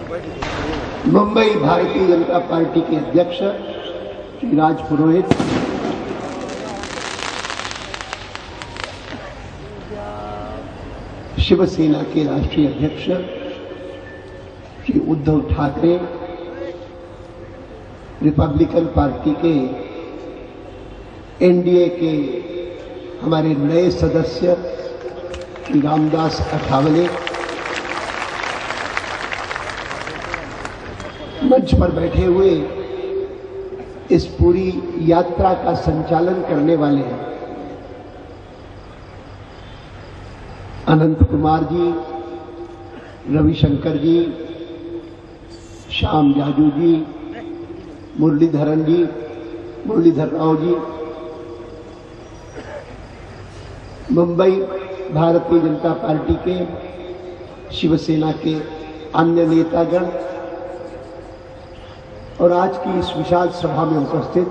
Mumbai Bharatiya Janata party के अध्यक्ष श्री राज पुरोहित, शिवसेना के राष्ट्रीय अध्यक्ष श्री उद्धव ठाकरे, रिपब्लिकन पार्टी के एनडीए के हमारे नए सदस्य श्री रामदास अठावले, मंच पर बैठे हुए इस पूरी यात्रा का संचालन करने वाले हैं अनंत कुमार जी, रविशंकर जी, श्याम जाजू जी, मुरलीधरन जी, मुरलीधर राव जी, मुंबई भारतीय जनता पार्टी के शिवसेना के अन्य नेतागण और आज की इस विशाल सभा में उपस्थित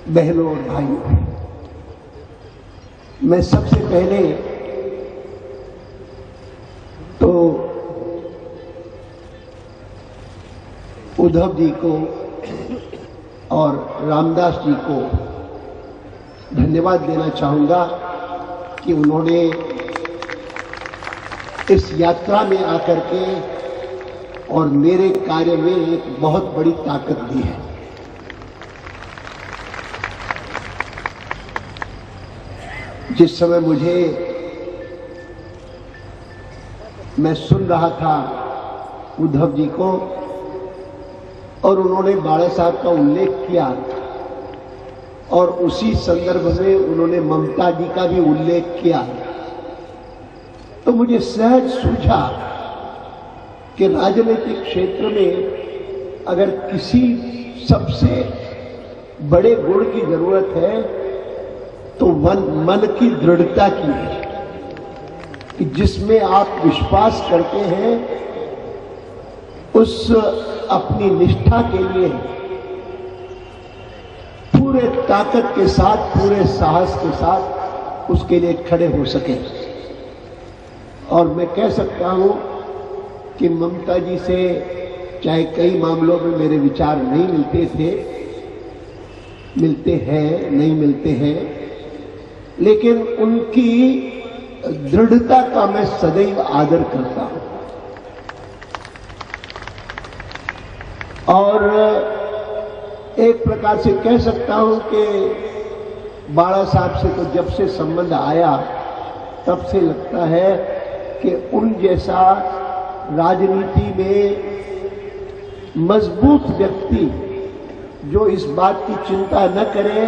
बहनों और भाइयों, मैं सबसे पहले तो उद्धव जी को और रामदास जी को धन्यवाद देना चाहूंगा कि उन्होंने इस यात्रा में आकर के और मेरे कार्य में एक बहुत बड़ी ताकत दी है। जिस समय मैं सुन रहा था उद्धव जी को और उन्होंने बाड़ा साहब का उल्लेख किया और उसी संदर्भ में उन्होंने ममता जी का भी उल्लेख किया, तो मुझे सहज सूझा कि राजनीतिक क्षेत्र में अगर किसी सबसे बड़े गुण की जरूरत है तो मन की दृढ़ता की है, कि जिसमें आप विश्वास करते हैं उस अपनी निष्ठा के लिए पूरे ताकत के साथ, पूरे साहस के साथ उसके लिए खड़े हो सके। और मैं कह सकता हूं कि ममता जी से चाहे कई मामलों में मेरे विचार नहीं मिलते थे, मिलते हैं, नहीं मिलते हैं, लेकिन उनकी दृढ़ता का मैं सदैव आदर करता हूं। और एक प्रकार से कह सकता हूं कि बाड़ा साहब से तो जब से संबंध आया तब से लगता है कि उन जैसा राजनीति में मजबूत व्यक्ति जो इस बात की चिंता न करे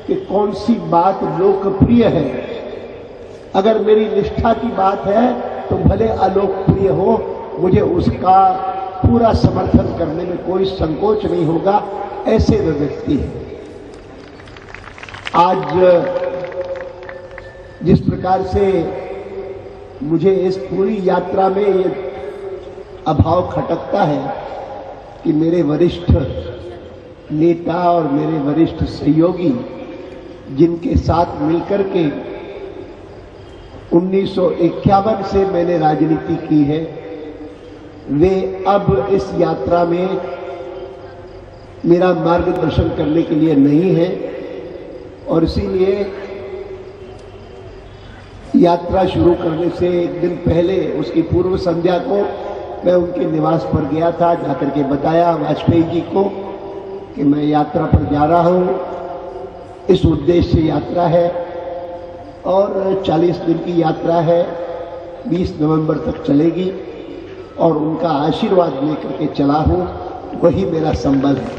कि कौन सी बात लोकप्रिय है, अगर मेरी निष्ठा की बात है तो भले अलोकप्रिय हो, मुझे उसका पूरा समर्थन करने में कोई संकोच नहीं होगा, ऐसे वे व्यक्ति हैं। आज जिस प्रकार से मुझे इस पूरी यात्रा में ये अभाव खटकता है कि मेरे वरिष्ठ नेता और मेरे वरिष्ठ सहयोगी जिनके साथ मिलकर के 1951 से मैंने राजनीति की है, वे अब इस यात्रा में मेरा मार्गदर्शन करने के लिए नहीं है। और इसीलिए यात्रा शुरू करने से एक दिन पहले, उसकी पूर्व संध्या को मैं उनके निवास पर गया था, जाकर के बताया वाजपेयी जी को कि मैं यात्रा पर जा रहा हूं, इस उद्देश्य से यात्रा है और 40 दिन की यात्रा है, 20 नवंबर तक चलेगी और उनका आशीर्वाद लेकर के चला हूं, वही मेरा संबल है।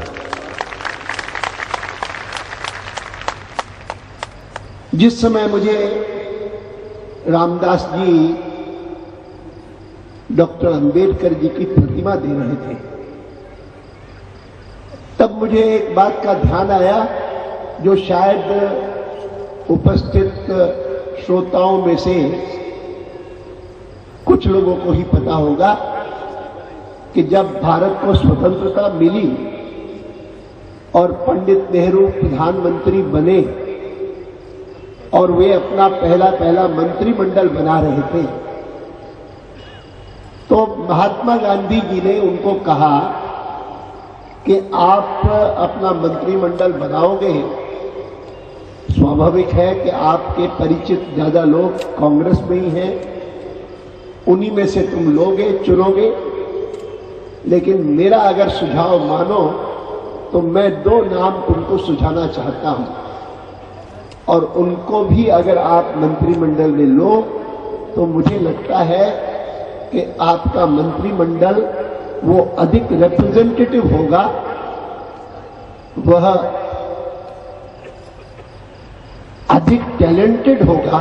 जिस समय मुझे रामदास जी डॉक्टर अंबेडकर जी की प्रतिमा दे रहे थे, तब मुझे एक बात का ध्यान आया जो शायद उपस्थित श्रोताओं में से कुछ लोगों को ही पता होगा कि जब भारत को स्वतंत्रता मिली और पंडित नेहरू प्रधानमंत्री बने और वे अपना पहला मंत्रिमंडल बना रहे थे, तो महात्मा गांधी जी ने उनको कहा कि आप अपना मंत्रिमंडल बनाओगे, स्वाभाविक है कि आपके परिचित ज्यादा लोग कांग्रेस में ही हैं, उन्हीं में से तुम लोगे, चुनोगे। लेकिन मेरा अगर सुझाव मानो तो मैं 2 नाम तुमको सुझाना चाहता हूं, और उनको भी अगर आप मंत्रिमंडल में लो तो मुझे लगता है कि आपका मंत्रिमंडल वो अधिक रिप्रेजेंटेटिव होगा, वह अधिक टैलेंटेड होगा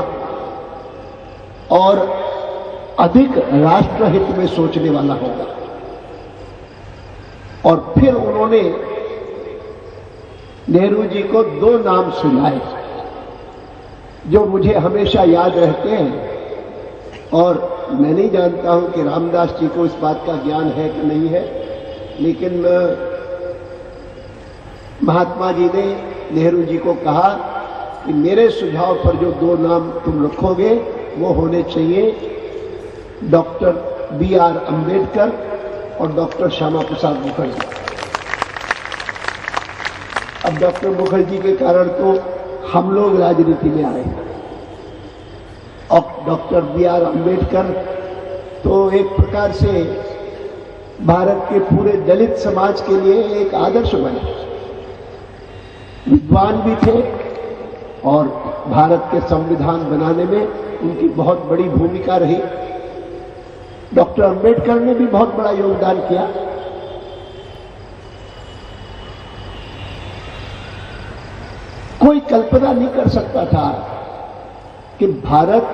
और अधिक राष्ट्रहित में सोचने वाला होगा। और फिर उन्होंने नेहरू जी को 2 नाम सुनाए जो मुझे हमेशा याद रहते हैं, और मैं नहीं जानता हूं कि रामदास जी को इस बात का ज्ञान है कि नहीं है, लेकिन महात्मा जी ने नेहरू जी को कहा कि मेरे सुझाव पर जो 2 नाम तुम रखोगे वो होने चाहिए डॉक्टर B.R. अम्बेडकर और डॉक्टर श्यामा प्रसाद मुखर्जी। अब डॉक्टर मुखर्जी के कारण तो हम लोग राजनीति में आए, और डॉक्टर B.R. अम्बेडकर तो एक प्रकार से भारत के पूरे दलित समाज के लिए एक आदर्श बने, विद्वान भी थे और भारत के संविधान बनाने में उनकी बहुत बड़ी भूमिका रही। डॉक्टर अम्बेडकर ने भी बहुत बड़ा योगदान किया। कोई कल्पना नहीं कर सकता था कि भारत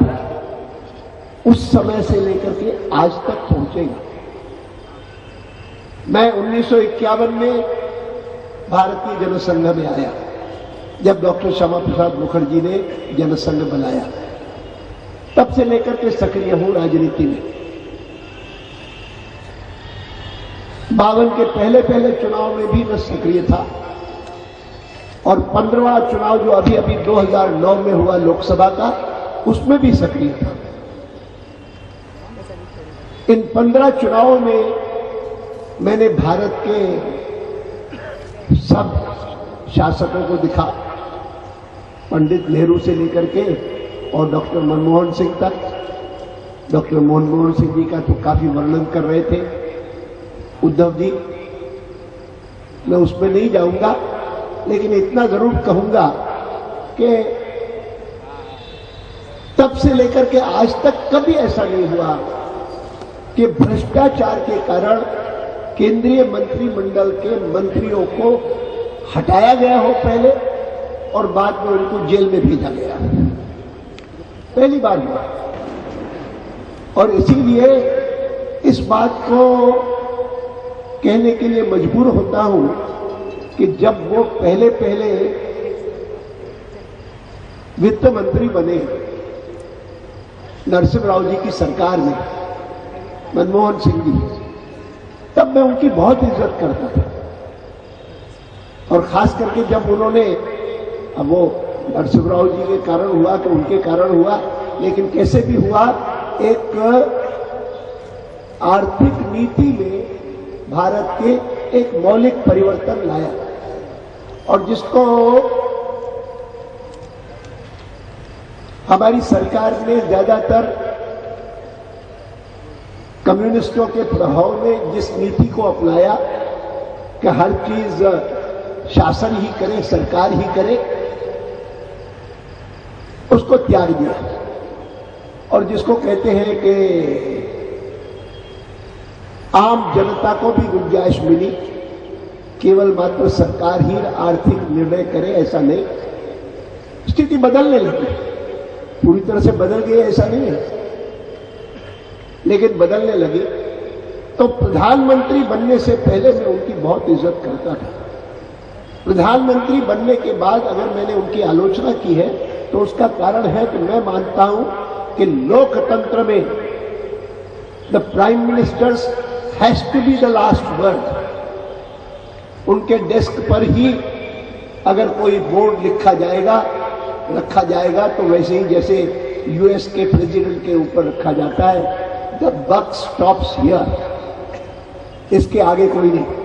उस समय से लेकर के आज तक पहुंचेगा। मैं 1951 में भारतीय जनसंघ में आया, जब डॉक्टर श्यामा प्रसाद मुखर्जी ने जनसंघ बनाया, तब से लेकर के सक्रिय हूं राजनीति में। 52 के पहले चुनाव में भी मैं सक्रिय था, और 15वां चुनाव जो अभी 2009 में हुआ लोकसभा का, उसमें भी सक्रिय था। इन 15 चुनावों में मैंने भारत के सब शासकों को दिखा, पंडित नेहरू से लेकर के और डॉक्टर मनमोहन सिंह तक। डॉक्टर मनमोहन सिंह जी का तो काफी वर्णन कर रहे थे उद्धव जी, मैं उसमें नहीं जाऊंगा, लेकिन इतना जरूर कहूंगा कि तब से लेकर के आज तक कभी ऐसा नहीं हुआ कि भ्रष्टाचार के कारण केंद्रीय मंत्रिमंडल के मंत्रियों को हटाया गया हो पहले, और बाद में उनको जेल में भेजा गया। पहली बार हुआ। और इसीलिए इस बात को कहने के लिए मजबूर होता हूं कि जब वो पहले वित्त मंत्री बने नरसिम्हा जी की सरकार में, मनमोहन सिंह जी, तब मैं उनकी बहुत इज्जत करता था। और खास करके जब उन्होंने, अब वो नरसिम्हा जी के कारण हुआ कि उनके कारण हुआ, लेकिन कैसे भी हुआ, एक आर्थिक नीति में भारत के एक मौलिक परिवर्तन लाया, और जिसको हमारी सरकार ने ज्यादातर कम्युनिस्टों के प्रभाव में जिस नीति को अपनाया कि हर चीज शासन ही करे, सरकार ही करे, उसको त्याग दिया। और जिसको कहते हैं कि आम जनता को भी गुंजाइश मिली, केवल मात्र सरकार ही आर्थिक निर्णय करे, ऐसा नहीं। स्थिति बदलने लगी, पूरी तरह से बदल गई ऐसा नहीं है, लेकिन बदलने लगी। तो प्रधानमंत्री बनने से पहले मैं उनकी बहुत इज्जत करता था। प्रधानमंत्री बनने के बाद अगर मैंने उनकी आलोचना की है तो उसका कारण है कि मैं मानता हूं कि लोकतंत्र में the prime minister's has to be the last word. उनके डेस्क पर ही अगर कोई बोर्ड रखा जाएगा तो वैसे ही जैसे यूएस के प्रेसिडेंट के ऊपर रखा जाता है, द बक स्टॉप्स हियर, इसके आगे कोई नहीं।